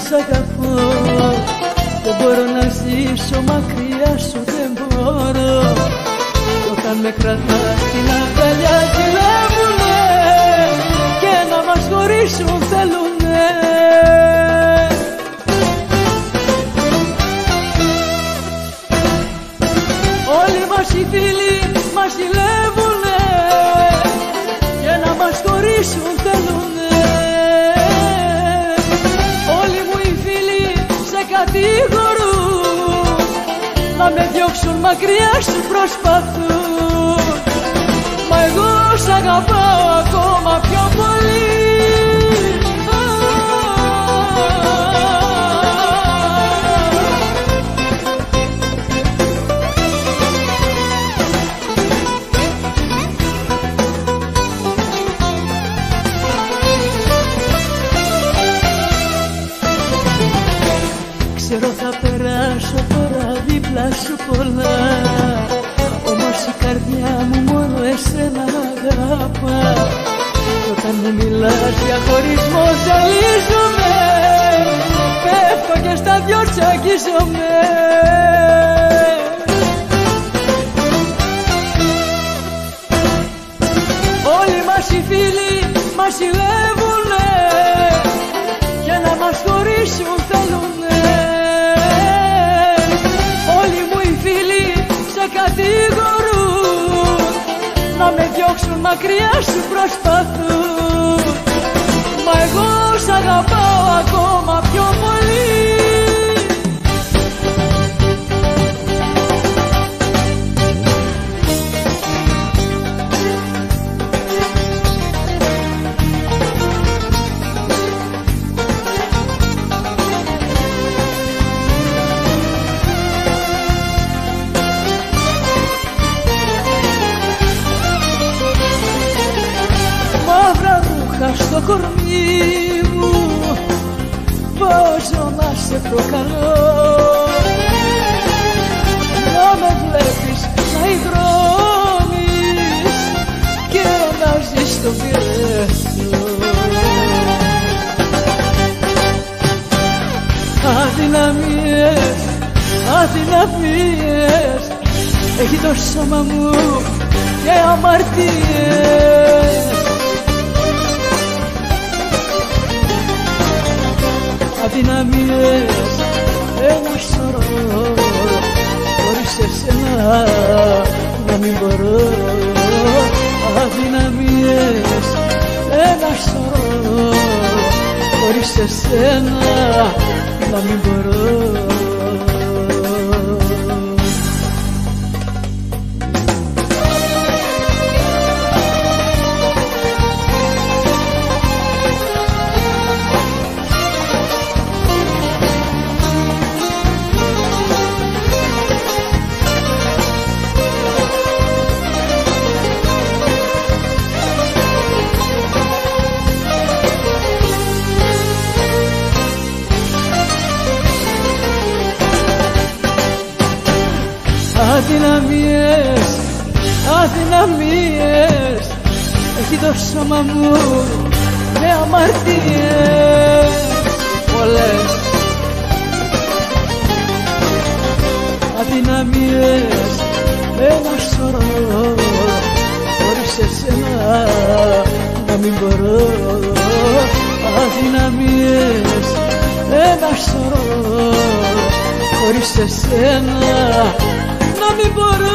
σ' αγαπώ. Δεν μπορώ να ζήσω μακριά σου, δεν μπορώ. Όταν με κρατάς στην αγκαλιά ζηλεύουνε και να μας χωρίσουν θέλουνε. Όλοι μας οι φίλοι μας ζηλεύουνε και να μας χωρίσουν θέλουνε. Όλοι μου οι φίλοι σε κατηγορούν, να με διώξουν μακριά σου προσπαθούν. Μα εγώ σ' αγαπάω ακόμα πιο πολύ. Ξέρω θα περάσω τώρα δίπλα σου πολλά, όμως η καρδιά μου μόνο εσένα αγαπά. Όταν μου μιλάς για χωρισμό ζαλίζομαι, πέφτω και στα δυο τσακίζομαι. Όλοι μας οι φίλοι μας ζηλεύουνε και να μας χωρίσουν θέλουνε. Όλοι μου οι φίλοι σε κατηγορούν, να με διώξουν μακριά σου προσπαθούν. Μα εγώ σ' αγαπάω ακόμα πιο πολύ. Στο κορμί μου βάζω να σε προκαλώ, να με βλέπεις να υδρώνεις και να ζεις στο πυρέτο. Αδυναμίες, αδυναμίες έχει το σώμα μου και αμαρτίες. Αδυναμίες ένα σωρό, χωρίς εσένα να μην μπορώ. Αδυναμίες ένα σωρό, χωρίς εσένα να μην μπορώ. Αδυναμίες, αδυναμίες έχει το σώμα μου με αμαρτίες πολλές. Αδυναμίες ένα σωρό, χωρίς εσένα να μην μπορώ. Αδυναμίες ένα σωρό, χωρίς εσένα να μην μπορώ.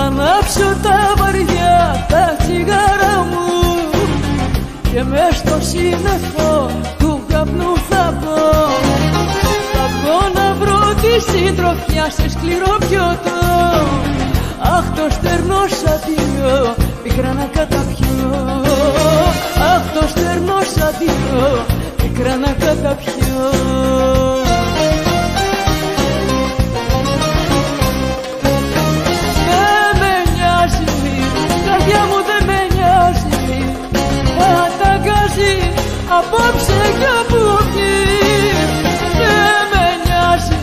Ανάψω τα βαριά τα τσιγάρα μου και μες στο σύννεφο του καπνού θα πω. Θα βγω να βρω τη συντροφιά σε σκληρό πιωτό. Αχ, το στερνό σατιό πικρά να καταπιώ. Αχ, το στερνό σατιό πίκρα να καταπιώ. Δεν με νοιάζει, καρδιά μου δεν με νοιάζει, καταγκάζει απόψε κι όπου βγει. Δεν με νοιάζει,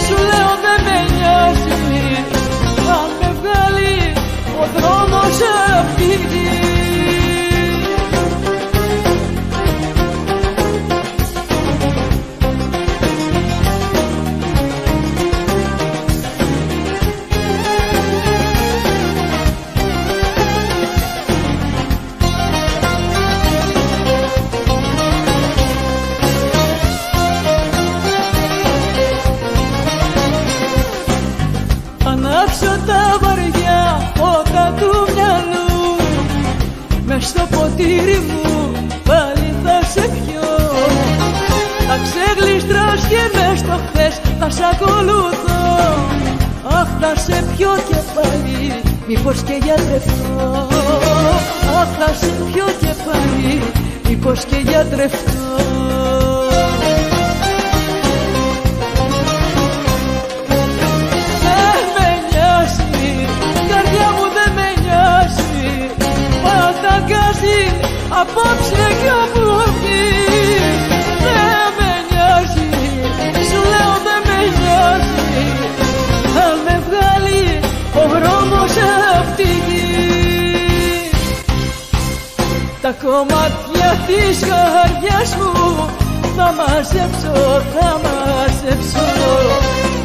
σου λέω δεν με νοιάζει, αν με βγάλει ο δρόμος απ' τη γη. Ανάψω τα βαριά φώτα του μυαλού, μες στο ποτήρι μου πάλι θα σε πιω. Θα ξεγλιστράς και μες στο χθες θα σ' ακολουθώ. Αχ, θα σε πιω και πάλι, μήπως και γιατρευτώ. Αχ, θα σε πιω και πάλι, μήπως και γιατρευτώ. Απόψε κι όπου βγει. Δεν με νοιάζει, σου λέω δεν με νοιάζει, αν με βγάλει ο δρόμος απ' τη γη. Τα κομμάτια της καρδιάς μου θα μαζέψω, θα μαζέψω,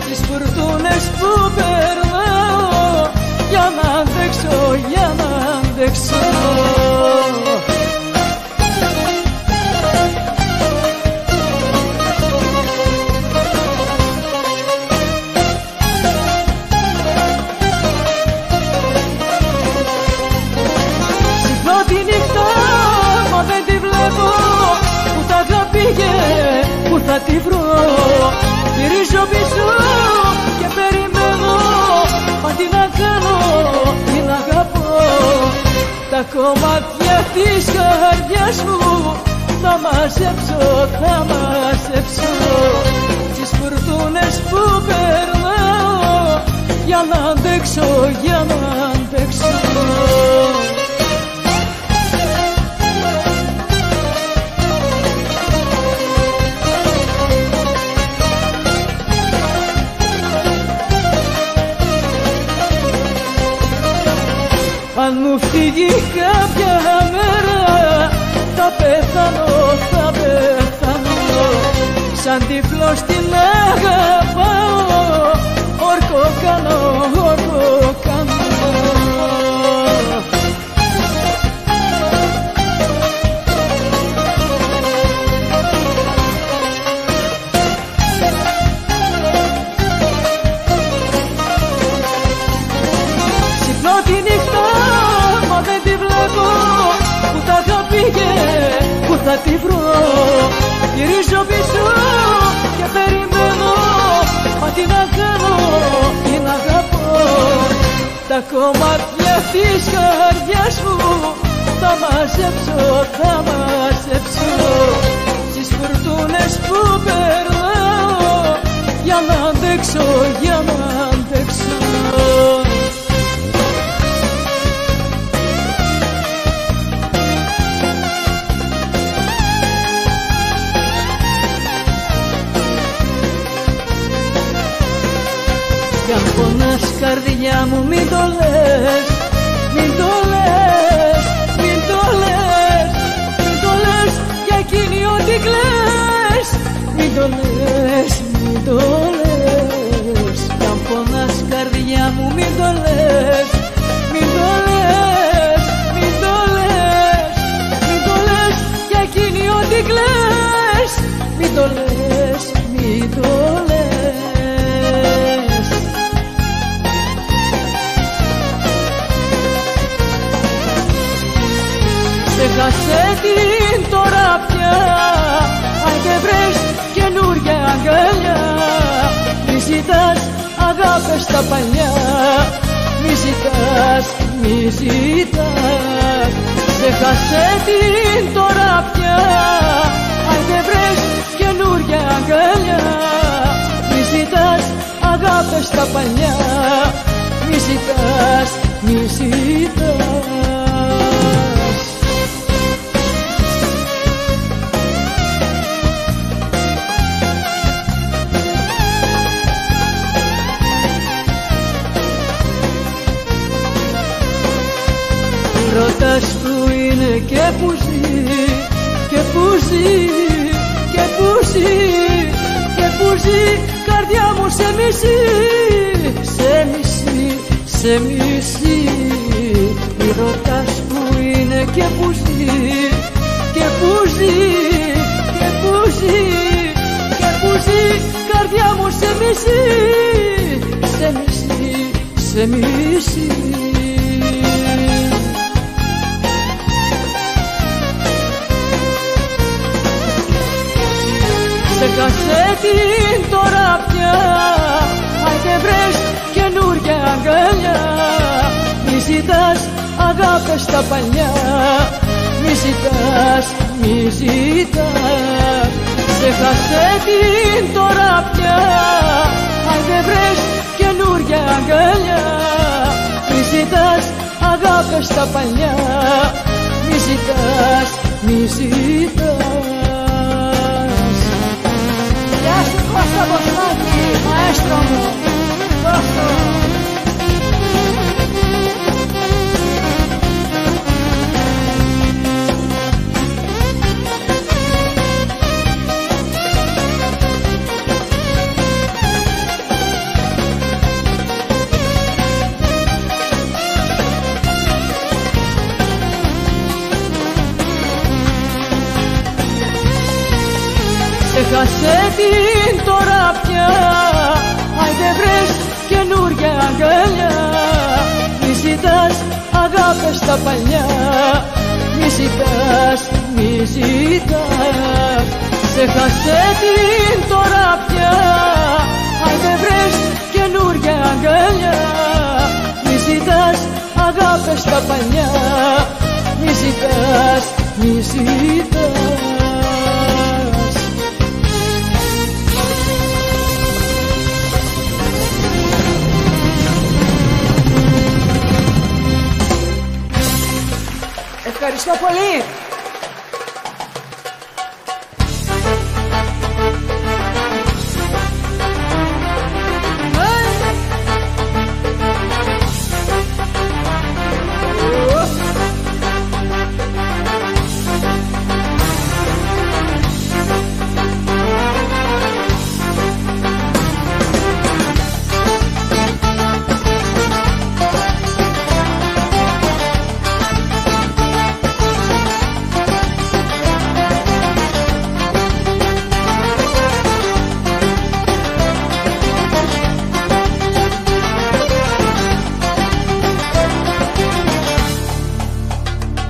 τις φουρτούνες που περνάω, για να αντέξω, για να αντέξω. Πού θα τη βρω, γυρίζω πίσω και περιμένω, μα τι να κάνω, την αγαπώ. Τα κομμάτια της καρδιάς μου θα μαζέψω, θα μαζέψω, τις φουρτούνες που περνάω, για να αντέξω, για να αντέξω. Αν μου φύγει κάποια μέρα, θα πεθάνω, θα πεθάνω, σαν τυφλός την αγαπάω, όρκο κάνω, όρκο κάνω. Ξυπνώ τη νύχτα, μα δεν τη βλέπω, που τα είχα πήγε, που θα τη βρω. Γυρίζω πίσω και περιμένω, μα τι να κάνω, την αγαπώ. Τα κομμάτια της καρδιάς μου θα μαζέψω, θα μαζέψω, τις φουρτούνες που περνάω, για να αντέξω, για να αντέξω. Κι αν πονάς καρδιά μου μην το λες, μην το λες, μην το λες, μην το λες για εκείνη ό,τι κλαις. Μην το λες, μην το λες, κι αν πονάς καρδιά μου μην το λες, μην το λες, μην το λες, μην το λες για εκείνη ό,τι κλαις. Μην το λες, μην το λες. Ξέχασε την τώρα πια, αν δεν βρες καινούρια αγκαλιά. Μη ζητάς αγάπες στα παλιά, μη ζητάς, μη ζητάς. Ξέχασε την τώρα πια, αν δεν αγκαλιά. Μη ζητάς αγάπες στα παλιά, μη ζητάς, μη ζητάς. Ρωτάς που είναι και που ζει, και που ζει, και που ζει, και που ζει, καρδιά μου σε μισεί, σε μισεί, σε μισεί. Μη ρωτάς που είναι και που ζει, και που ζει, και που ζει, και που ζει, καρδιά μου σε μισεί, σε μισεί, σε μισεί. Ξέχασε την τώρα πια, αν και βρες καινούρια αγκαλιά. Μη ζητάς αγάπες στα παλιά, μη ζητάς, μη ζητάς. Ξέχασε την τώρα πια, αν και βρες καινούρια αγκαλιά. Μη ζητάς αγάπες στα παλιά, μη ζητάς, μη ζητάς. Γεια σου Κώστα Βοσκάκη, μαέστρο μου, Κώστα. Ξέχασε την τώρα πια, αν δεν βρες καινούρια αγκαλιά. Μη ζητάς αγάπες στα παλιά, μη ζητάς, μη ζητάς. Ξέχασε την τώρα πια, αν δεν βρες καινούρια αγκαλιά. Μη ζητάς αγάπες στα παλιά, μη ζητάς, μη ζητάς. Ευχαριστώ πολύ.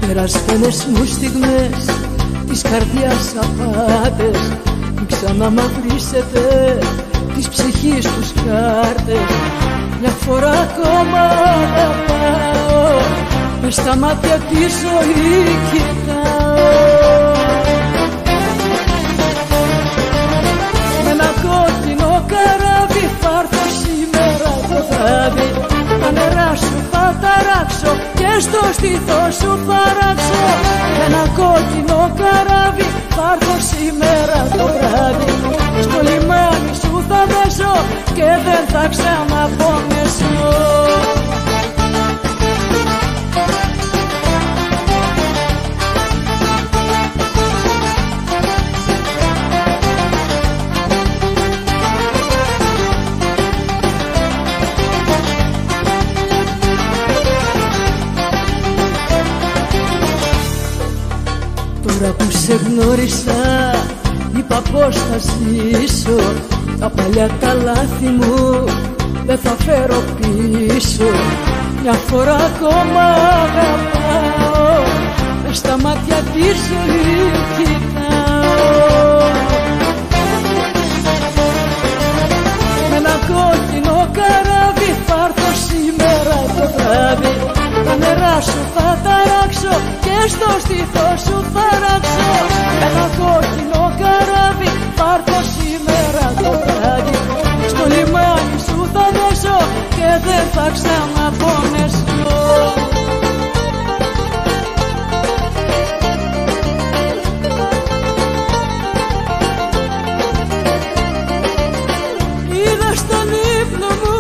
Περασμένες μου στιγμές της καρδιάς απάτες, μην ξαναμαυρίσετε της ψυχής τους χάρτες. Μια φορά ακόμα αγαπάω, μες στα μάτια τη ζωή κοιτάω. Με ένα κόκκινο καράβι θα έρθω σήμερα το βράδυ. Τα νερά σου θα ταράξω και στο στήθο σου θα ράξω. Με ένα κόκκινο καράβι θα έρθω σήμερα το βράδυ. Στο λιμάνι σου θα δέσω και δεν θα ξαναπομεσώ. Τώρα που σε γνώρισα είπα πως θα ζήσω. Τα παλιά τα λάθη μου δεν θα φέρω πίσω. Μια φορά ακόμα αγαπάω, μες στα μάτια τη ζωή κοιτάω. Με ένα κόκκινο καράβι θα έρθω σήμερα το βράδυ. Τα νερά σου θα ταράξω και στο στήθο σου θα ράξω. Ένα κόκκινο καράβι θα έρθω σήμερα θα ξαναπονέσω. Είδα στον ύπνο μου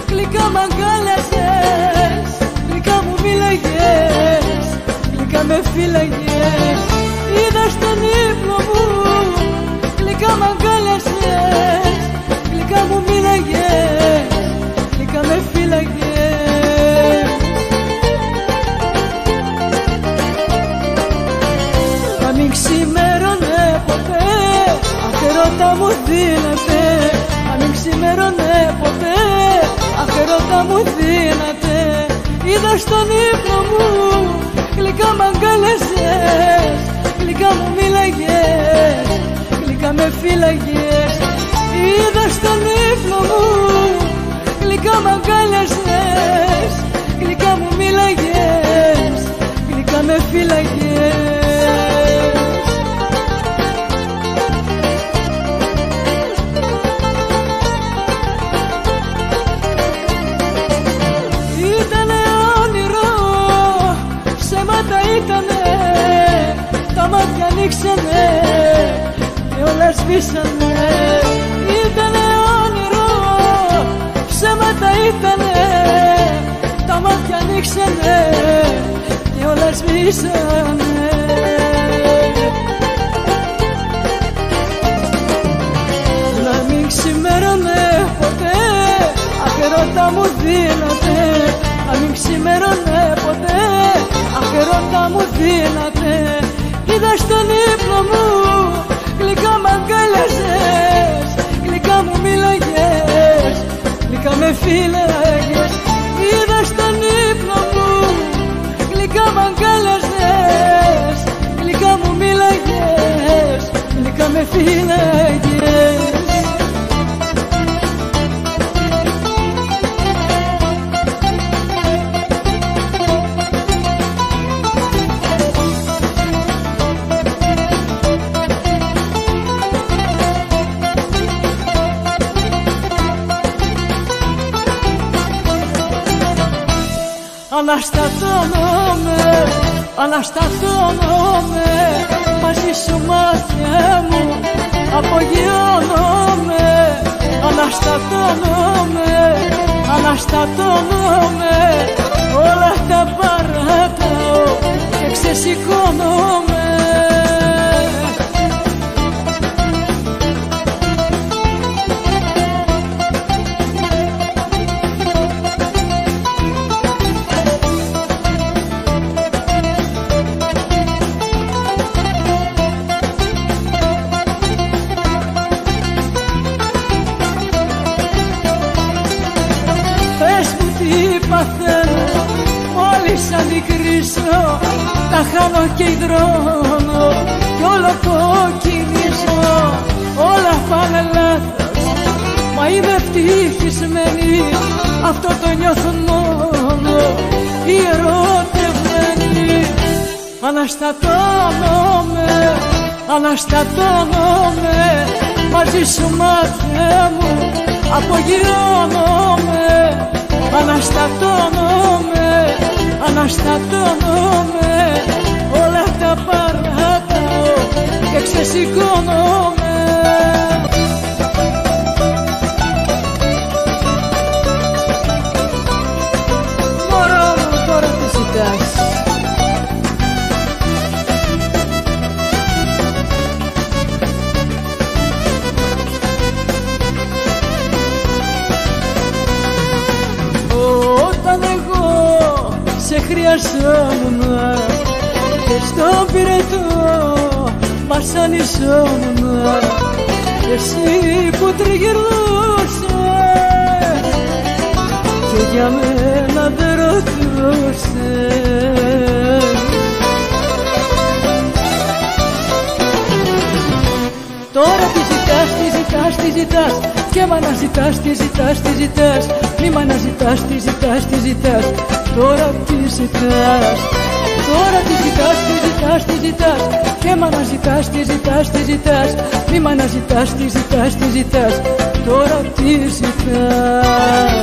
γλυκά μ' αγκάλιαζες, γλυκά μου μίλαγες, γλυκά με φύλαγες. Είδα στον ύπνο μου γλυκά μ' αγκάλιαζες, γλυκά μου μίλαγες, γλυκά με φύλαγες. Να μην ξημέρωνε ποτέ, αχ ερώτα μου δύναται. Να μην ξημέρωνε ποτέ, αχ ερώτα μου δύναται. Είδα στον ύπνο μου γλυκά μ' αγκάλιαζες, γλυκά μου μίλαγες, γλυκά με φύλαγες. Είδα στον ύπνο μου γλυκά μ' αγκάλιαζες, γλυκά μου μίλαγες, γλυκά με φύλαγες. Ήτανε όνειρο, ψέματα ήτανε, τα μάτια ανοίξανε και όλα σβήσανε. Ήτανε όνειρο, ψέματα ήτανε, τα μάτια ανοίξανε και όλα σβήσανε. Να μην ξημέρωνε ποτέ, αχ ερώτα μου δύναται. Να μην ξημέρωνε ποτέ, αχ ερώτα μου δύναται. Είδα στον ύπνο μου γλυκά μ' αγκάλιαζες, γλυκά μου μίλαγες, γλυκά με φύλαγες. Είδα στον ύπνο μου γλυκά μ' αγκάλιαζες, γλυκά μου μίλαγες, γλυκά με φύλαγες. Αναστατώνομαι, αναστατώνομαι, μαζί σου μάτια μου απογειώνομαι. Αναστατώνομαι, αναστατώνομαι, όλα τα παρατάω και ξεσηκώνομαι. Μόλις αντικρίσω, τα χάνω και υδρώνω κι όλο κοκκινίζω. Όλα πάνε λάθος, μα είμαι ευτυχισμένη, αυτό το νιώθουν μόνο οι ερωτευμένοι. Αναστατώνομαι, αναστατώνομαι, μαζί σου μάτια μου απογειώνομαι. Αναστατώνομαι, αναστατώνομαι, όλα τα παρατάω και ξεσηκώνομαι. Μωρό μου, τώρα τι ζητάς? Όταν εγώ σε χρειαζόμουν και στον πυρετό βασανιζόμουν, εσύ που τριγυρνούσες και για μένα δεν ρωτούσες. Τώρα τι ζητάς, τι ζητάς, τι ζητάς, και μ' αναζητάς, τι ζητάς, τι ζητάς, μη μ' αναζητάς, τι ζητάς, τι ζητάς. Τώρα τι ζητάς, τώρα τι ζητάς, τι ζητάς, τι ζητάς, και μ' αναζητάς, τι ζητάς, τι ζητάς, μη μ' αναζητάς, τι ζητάς, τι ζητάς. Τώρα τι ζητάς.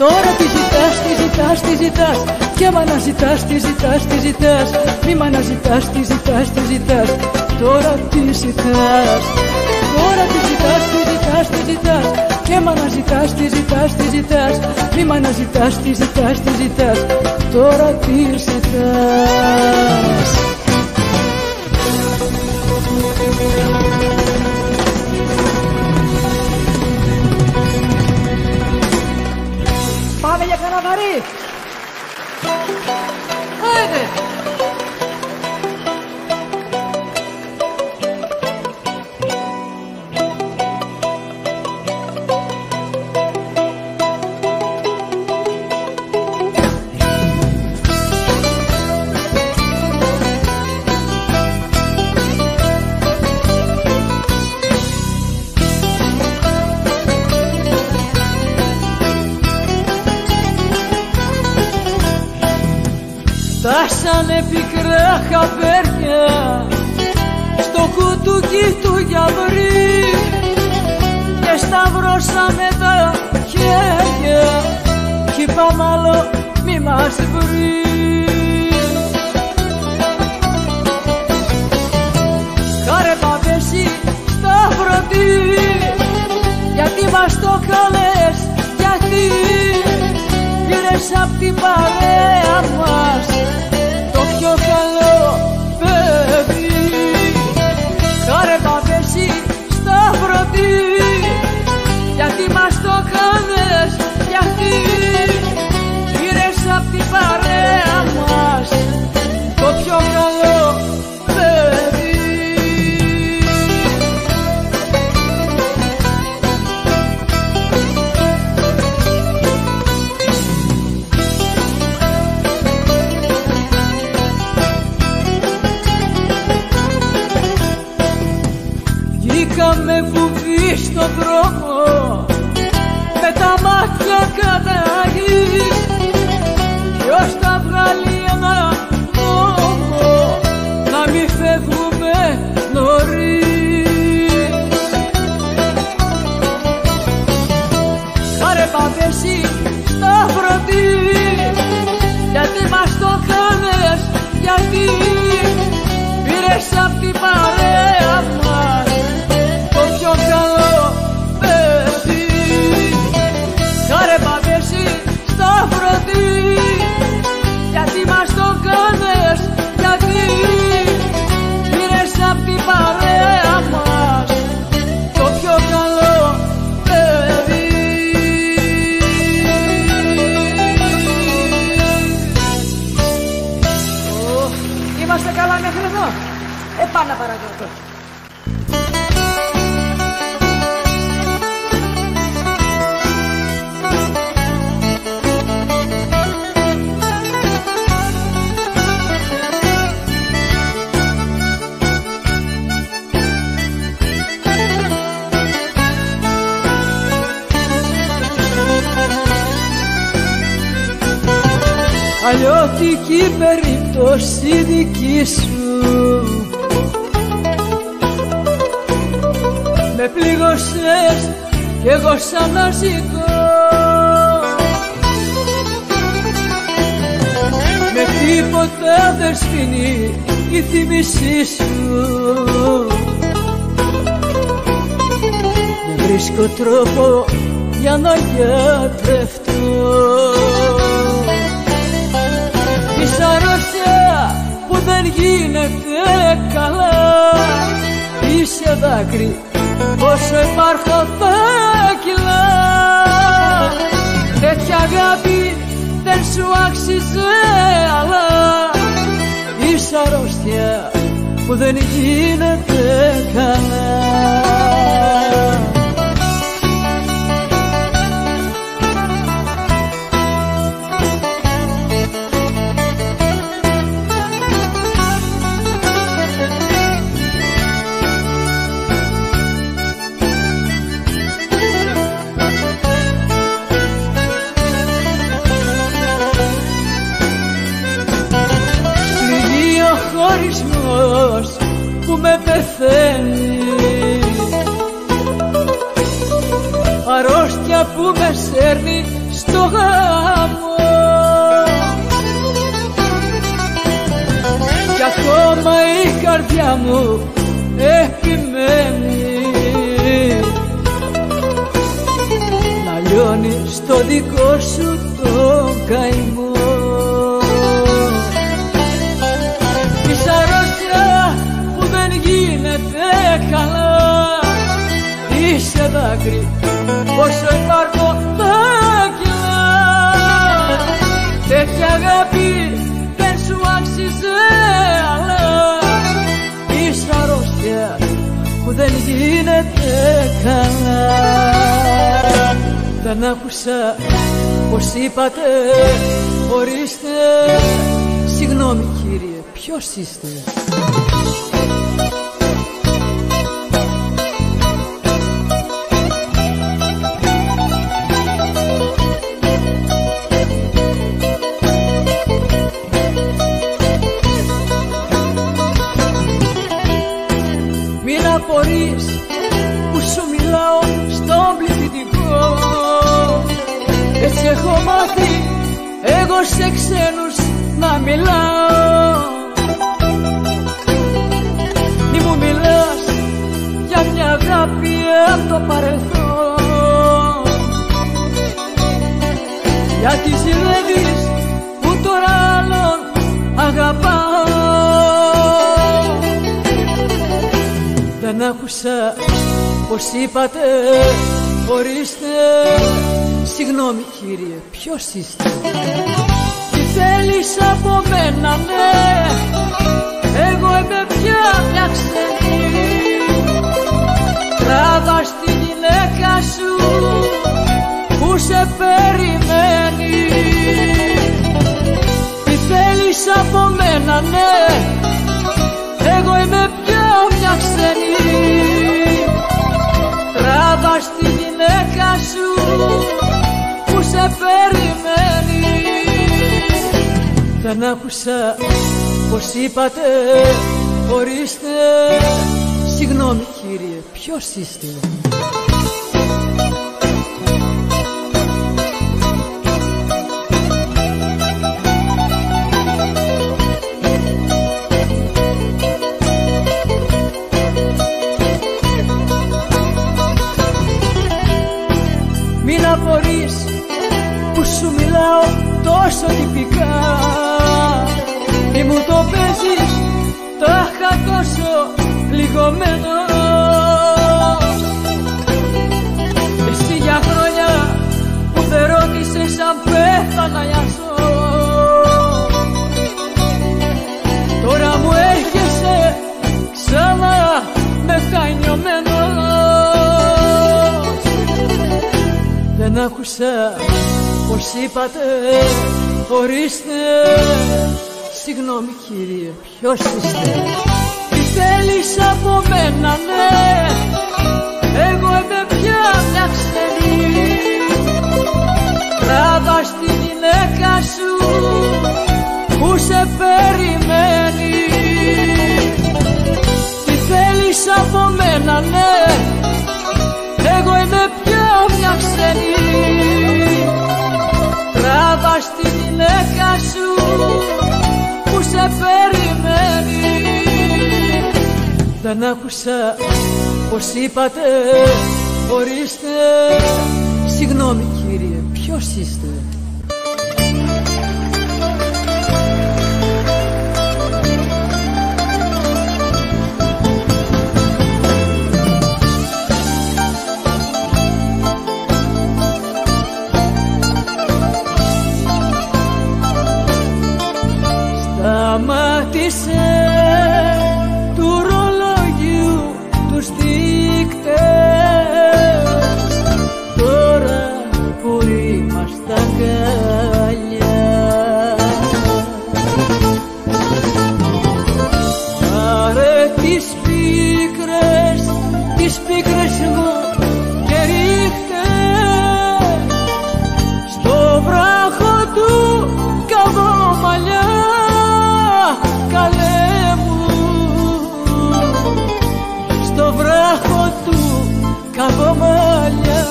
Τώρα τι ζητάς, τι ζητάς, τι ζητάς, και μ' αναζητάς, τι ζητάς, τι ζητάς, μη μ' αναζητάς, τι ζητάς, τι ζητάς, τώρα τι ζητάς. Τώρα τι ζητάς, τι ζητάς, τι ζητάς, και μ' αναζητάς, τι ζητάς, τι ζητάς, μη μ' αναζητάς, τι ζητάς, τι ζητάς, τώρα τι ζητάς. Πάμε για καναβαρί! Άιντε! Φτάσανε πικρά χαπέρια στο κουτούκι του γιαυρί και σταυρώσαμε τα χέρια κι είπαμε άλλο μη μας βρει. Χάρε παπέσει σταυρωτή, γιατί μας το καλές, γιατί πήρες απ' την παρέα μας το πιο καλό παιδί. Χάρε παπέσει σταυρωτή, γιατί μας το κάνες, γιατί πήρες απ' την παρέα μας το πιο καλό παιδί. Βγήκαμε βουβή στον δρόμο με τα μάτια κατά γης, ποιος θα βγάλει ένα νόμο να μη φεύγουμε νωρίς. Χάρε παπέσει σταυρωτή, γιατί μας το κάνες, γιατί πήρες απ' την παρέα μας το πιο καλό παιδί. Χάρε παπέσει σταυρωτή, γιατί μας το κάνες, γιατί πήρες απ' την παρέα μας το πιο καλό παιδί. Είμαστε καλά μέχρι εδώ. Επάνω παρακάτω. Αλλιώτικη περίπτωση δική σου, με πλήγωσες κι εγώ σ' αναζητώ, με τίποτα δεν σφινεί η θύμησή σου, δεν βρίσκω τρόπο για να γιατρευτώ. Είσαι αρρώστια που δεν γίνεται καλά, είσαι δάκρυ όσο υπάρχω θα κυλά. Τέτοια αγάπη δεν σου άξιζε, αλλά είσαι αρρώστια που δεν γίνεται καλά. χωρισμός που με πεθαίνει. το γάμο. Κι ακόμα η καρδιά μου επιμένει να λιώνει στο δικό σου το καημό. Είσαι αρρώστια που δεν γίνεται καλά, είσαι δάκρυ όσο υπάρχω τα κιλά. Τέτοια αγάπη δεν σου άξιζε, αλλά είσαι αρρώστια που δεν γίνεται καλά. Δεν άκουσα πως είπατε, ορίστε. Συγγνώμη κύριε, ποιος είστε? Μην απορείς που σου μιλάω στον πληθυντικό. Έτσι έχω μάθει εγώ σε ξένους να μιλάω. Μη μου μιλάς για μια αγάπη από το παρελθόν, γιατί ζηλεύεις που τώρα άλλον αγαπάω. Δεν άκουσα πως είπατε, ορίστε. Συγγνώμη κύριε, ποιος είστε? Τι θέλεις από μένα, ναι? Εγώ είμαι πια μια ξένη. Τράβας τη γυναίκα σου που σε περιμένει. Τι θέλεις από μένα, ναι? Εγώ είμαι πια μια ξένη. Τράβας τη γυναίκα σου που σε περιμένει. Δεν άκουσα πως είπατε, ορίστε. Συγγνώμη κύριε, ποιος είστε? Μην απορείς που σου μιλάω τόσο τυπικά. Μη μου το παίζεις, το είχα τόσο πληγωμένο. Εσύ για χρόνια που με ρώτησες αν πέθανα για ζω, τώρα μου έρχεσαι ξανά μετανιωμένος. Δεν άκουσα πως είπατε, ορίστε. Συγγνώμη κύριε, ποιος είστε? Τι θέλεις από μένα, ναι? Εγώ είμαι πια μια ξένη. Τράβας τη γυναίκα σου που σε περιμένει. Τι θέλεις από μένα, ναι? Εγώ είμαι πια μια ξένη. Τράβας τη γυναίκα σου που σε περιμένει. Δεν άκουσα πως είπατε, ορίστε. Συγγνώμη κύριε, ποιος είστε? Σταμάτησε του ρολογιού τους δείκτες. Τώρα που είμαστε αγκαλιά, πάρε τις πίκρες μου και ρίχτε στο βράχο του καβομαλιά. Καλέ μου, στο βράχο του καβομαλιά.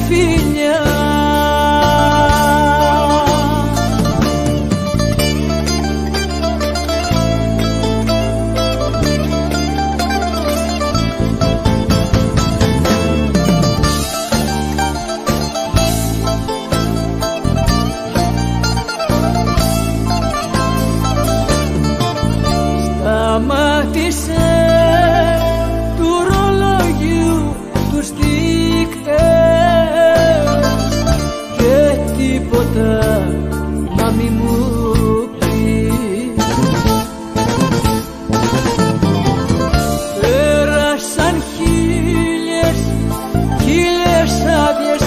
φιλιά. Σταμάτησε του ρολογιού τους δείκτες και τίποτα να μη μου πεις. Πέρασαν χίλιες άδειες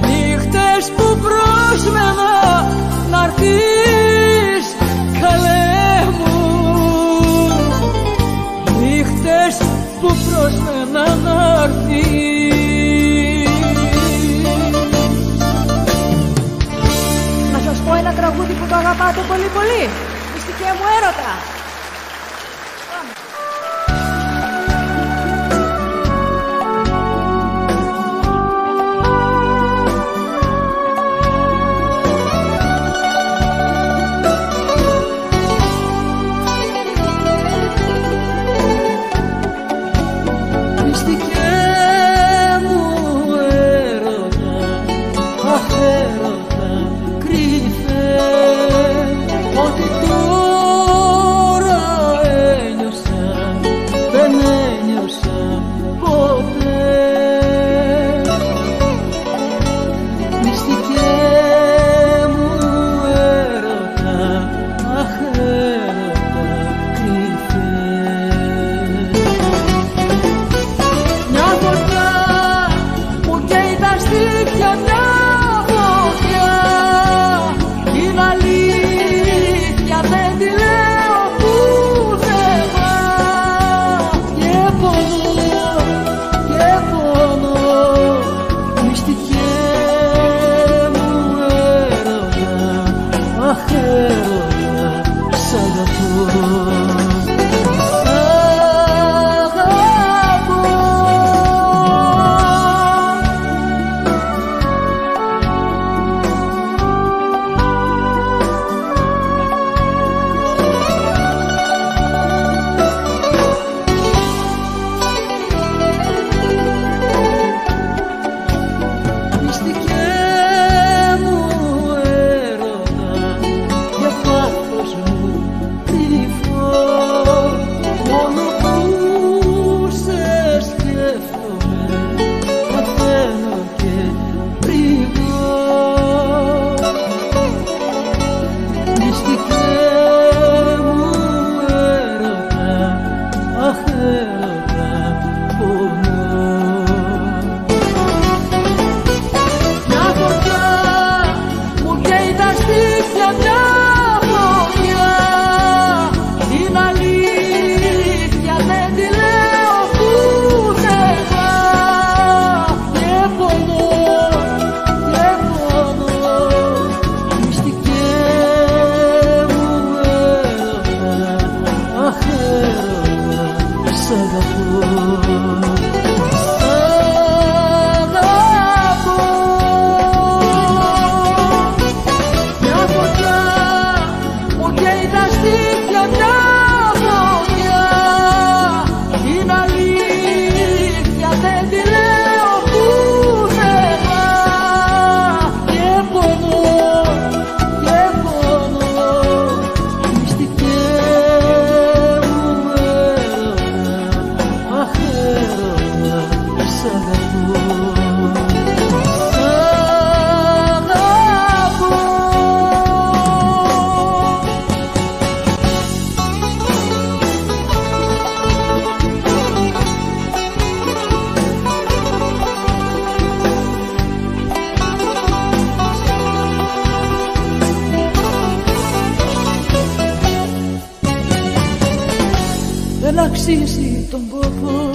νύχτες που πρόσμενα να'ρθείς καλέ μου, νύχτες που πρόσμενα να'ρθείς. Να σας πω ένα τραγούδι που το αγαπάτε πολύ πολύ. Μυστικέ μου έρωτα. Δεν αξίζει τον κόπο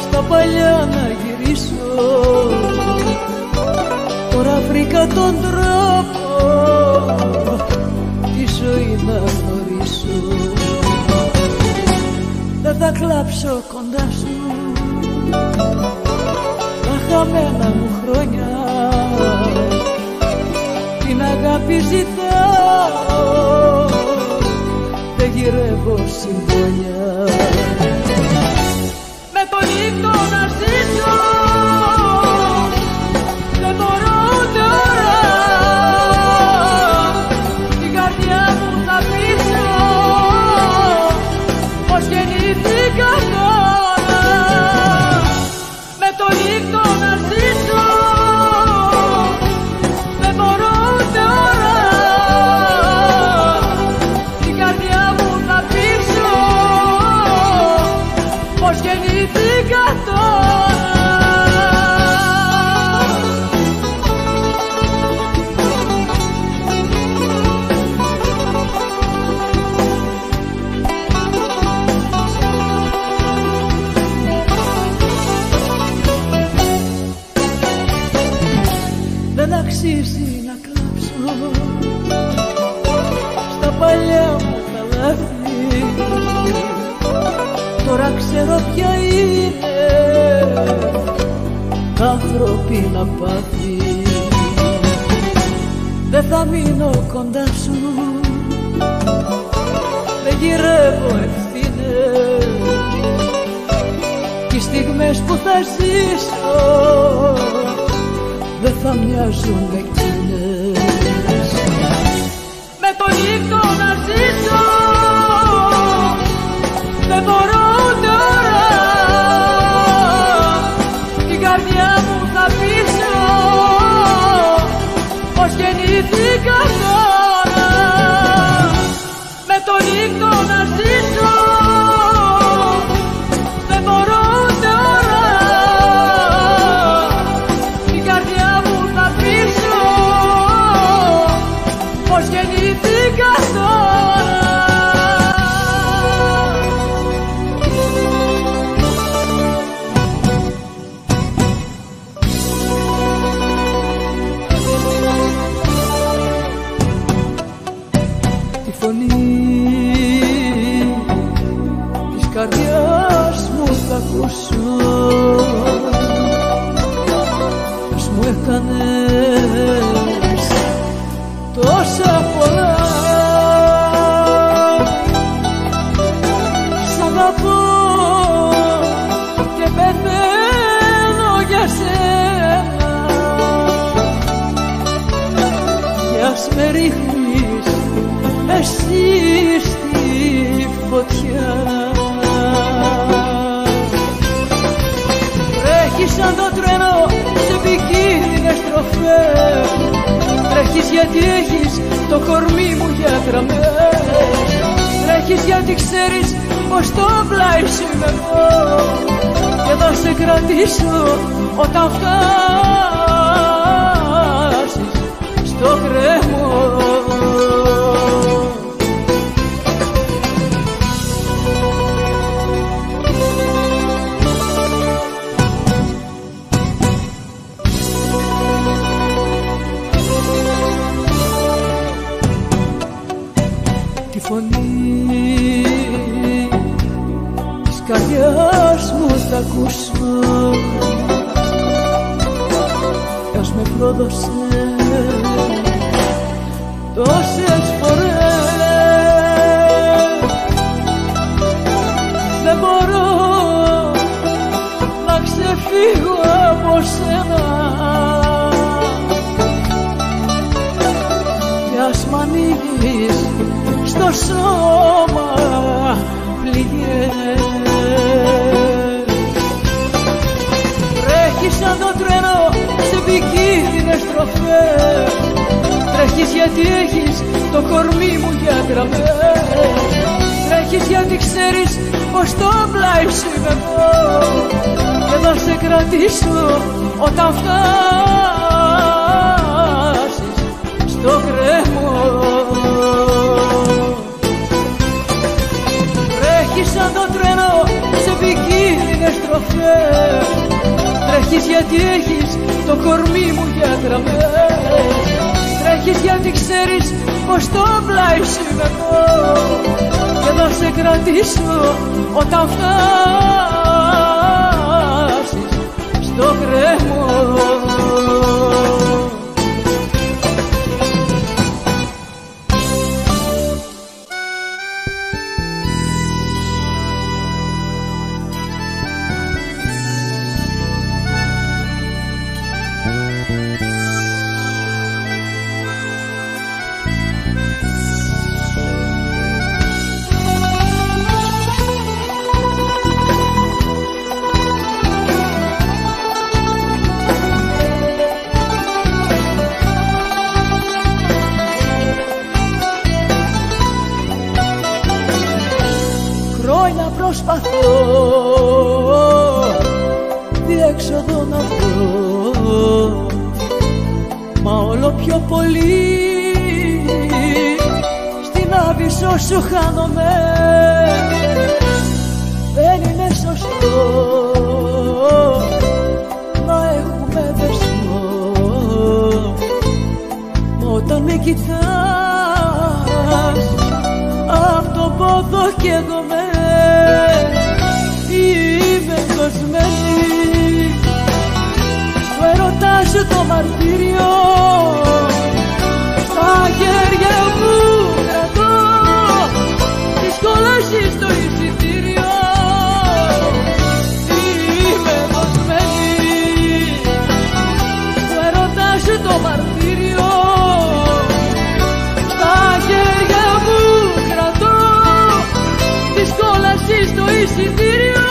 στα παλιά να γυρίσω. Τώρα βρήκα τον τρόπο τη ζωή να γνωρίσω. Δεν θα κλάψω κοντά σου τα χαμένα μου χρόνια. Την αγάπη ζητάω, δεν γυρεύω συμπόνια. Με τον ύπνο να ζήσω δεν μπορώ ούτε ώρα. Την καρδιά μου θα πείσω πως γεννήθηκα τώρα. Με τον ύπνο να ζήσω δεν μπορώ ούτε ώρα. Την καρδιά μου θα πείσω πως γεννήθηκα τώρα. Δεν αξίζει να κλάψω στα παλιά μου καλάθη. Τώρα ξέρω ποια είναι ανθρώπινα πάθη. Δεν θα μείνω κοντά σου, δεν γυρεύω ευθύνες. Οι στιγμές που θα ζήσω δεν θα μοιάζουν με εκείνες. Με τον ύπνο να ζήσω δεν μπορώ ούτε ώρα. Την καρδιά μου θα πείσω πως γεννήθηκα τώρα. Με τον ύπνο να ζήσω δεν μπορώ ούτε ώρα. Την καρδιά μου θα πείσω πως γεννήθηκα τώρα. Τη φωνή της καρδιάς μου θα ακούσω, πως μου έκανες τόσα πολλά. Σ' αγαπώ και πεθαίνω για σένα. Κι ας με ρίχνεις εσύ στη φωτιά. Τρέχεις σαν το τρένο σε επικίνδυνες τροφές. Τρέχεις γιατί έχεις το κορμί μου για γραμμές. Τρέχεις γιατί ξέρεις πως το πλάι σου είμαι εγώ και θα σε κρατήσω όταν φτάσεις στο κρέμο. Τη φωνή της καρδιάς μου θα ακούσω, ποιος με πρόδωσε τόσες φορές. Δεν μπορώ να ξεφύγω από σένα κι ας μ' ανοίγεις στο σώμα πληγές. Τρέχεις σαν το τρένο σε επικίνδυνες τροφές. Τρέχεις γιατί έχεις το κορμί μου για γραμμές. Τρέχεις γιατί ξέρεις πως το πλάι σου είμαι εγώ και θα σε κρατήσω όταν φτάσεις στο κρέμο. Τρέχεις σαν το τρένο σε επικίνδυνες τροφές. Τρέχεις γιατί έχεις το κορμί μου για γραμμές. Τρέχεις γιατί ξέρεις πως το πλάι σου είμαι εγώ και θα σε κρατήσω όταν φτάσεις στο κρέμο. Προσπαθώ διέξοδο να βρω, μα όλο πιο πολύ στην άβυσσο σου χάνομαι. Δεν είναι σωστό να έχουμε δεσμό, μα όταν με κοιτάς απ' τον πόδο καίγομαι. Είμαι δοσμένη στο έρωτά σου το μαρτύριο, στα χέρια μου κρατώ τις κόλασες στο εισιτήριο. Είμαι δοσμένη στο έρωτά σου το μαρτύριο, στα χέρια μου κρατώ τις κόλασες στο εισιτήριο.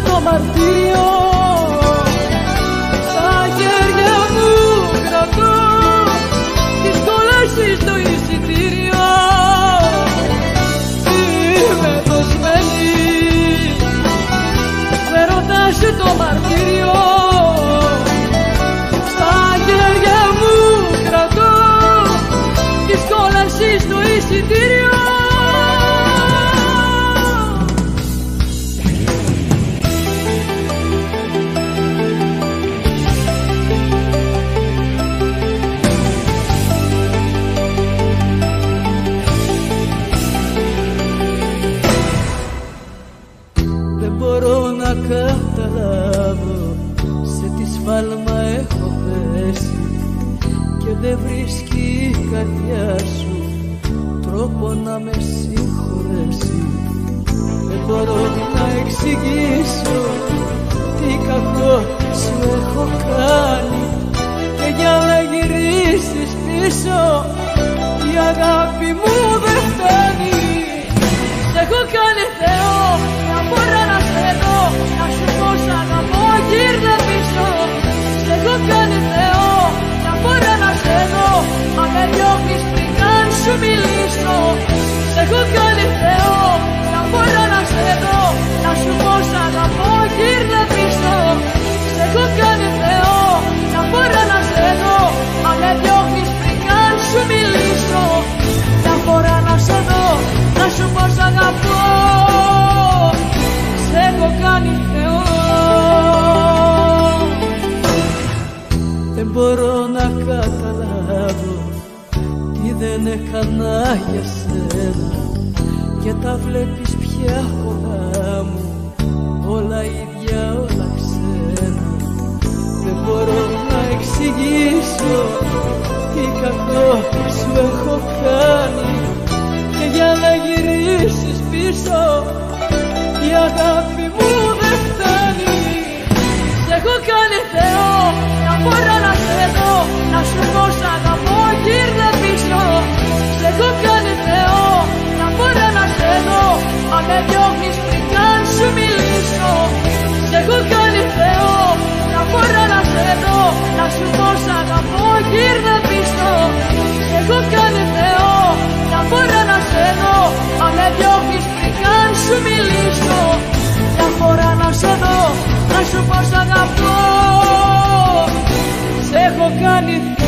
Το μαρτύριο, στα χέρια μου κρατώ τις κόλασες στο εισιτήριο. Είμαι δοσμένη στο έρωτά σου το μαρτύριο, στα χέρια μου κρατώ τις κόλασες στο εισιτήριο. Καταλάβω σε τι σφάλμα έχω πέσει και δεν βρίσκει η καρδιά σου τρόπο να με συγχωρέσει. Δεν μπορώ να εξηγήσω τι κακό σου έχω κάνει και για να γυρίσεις πίσω η αγάπη μου δεν φτάνει. Σ' έχω κάνει Θεό, μια φορά να σε δω, να σου πω σ' αγαπώ, γύρνα πίσω. Σ' έχω κάνει Θεό, μια φορά να σε δω, μα με διώχνεις πριν καν σου μιλήσω. Σ' έχω κάνει Θεό, μια φορά να σε δω, να σου πω σ' αγαπώ, γύρνα πίσω. Σ' έχω κάνει Θεό, μια φορά να σε δω, μα με διώχνεις πριν καν σου μιλήσω. Μια φορά να σε δω, να σου πω σ' αγαπώ, σ' έχω κάνει Θεό. Δεν μπορώ να καταλάβω τι δεν έκανα για σένα και τα βλέπεις πια όλα μου, όλα ίδια, όλα ξένα. Δεν μπορώ να εξηγήσω τι κακό σου έχω κάνει και για να γυρίσεις πίσω η αγάπη μου δεν φτάνει. Σ' έχω κάνει Θεό, μια φορά να σε δω, να σου πω σ' αγαπώ, γύρνα πίσω. Σ' έχω κάνει Θεό, μια φορά να σε δω, μα με διώχνεις πριν καν σου μιλήσω. Σ' έχω κάνει Θεό, μια φορά να σε δω, να σου πω σ' αγαπώ, γύρνα πίσω. Σ' έχω κάνει Θεό, μια φορά να σε δω, μα με διώχνεις πριν καν σου μιλήσω. Μια φορά να σε δω, να σου πω σ' αγαπώ, σε αλήθεια